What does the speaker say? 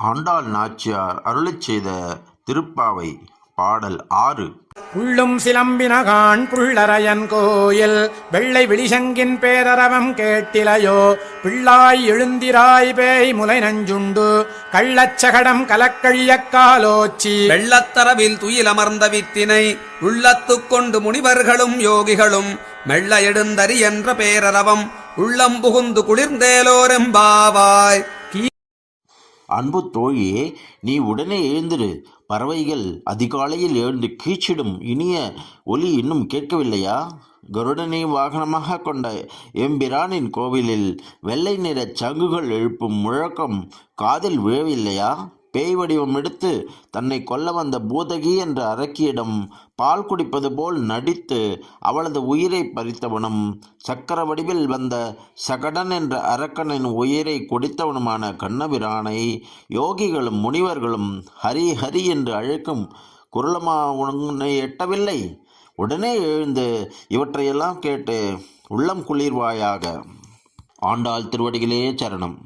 ஆண்டாள் நாச்சியார் அருளிச் செய்த திருப்பாவை பாடல் 6. உள்ளும் சிலம்பினகான் புள்ளரையன் கோயில் வெள்ளை விழிசங்கின் பேரரவம் கேட்டிலையோ பிள்ளாய் எழுந்திராய் பேய் முலை நஞ்சுண்டு கள்ளச்சகடம் கலக்கழியக் காலோச்சி வெள்ளத்தரவில் துயிலமர்ந்த வித்தினை உள்ளத்துக் கொண்டு முனிவர்களும் யோகிகளும் மெல்ல எழுந்தறி என்ற பேரரவம் உள்ளம் புகுந்து குளிர்ந்தேலோரெம்பாவாய். அன்பு தோழியே, நீ உடனே எழுந்திரு. பறவைகள் அதிகாலையில் எழுந்து கீச்சிடும் இனிய ஒலி இன்னும் கேட்கவில்லையா? கருடனை வாகனமாக கொண்ட எம்பிரானின் கோவிலில் வெள்ளை நிற சங்குகள் எழுப்பும் முழக்கம் காதில் விழவில்லையா? பேய் வடிவம் எடுத்து தன்னை கொல்ல வந்த பூதகி என்ற அரக்கியிடம் பால் குடிப்பது போல் நடித்து அவளது உயிரை பறித்தவனும், சக்கர வடிவில் வந்த சகடன் என்ற அரக்கனின் உயிரை குடித்தவனுமான கண்ணபிரானை யோகிகளும் முனிவர்களும் ஹரி ஹரி என்று அழைக்கும் குரலமா உன்னை எட்டவில்லை? உடனே எழுந்து இவற்றையெல்லாம் கேட்டு உள்ளம் குளிர்வாயாக. ஆண்டாள் திருவடிகளே சரணம்.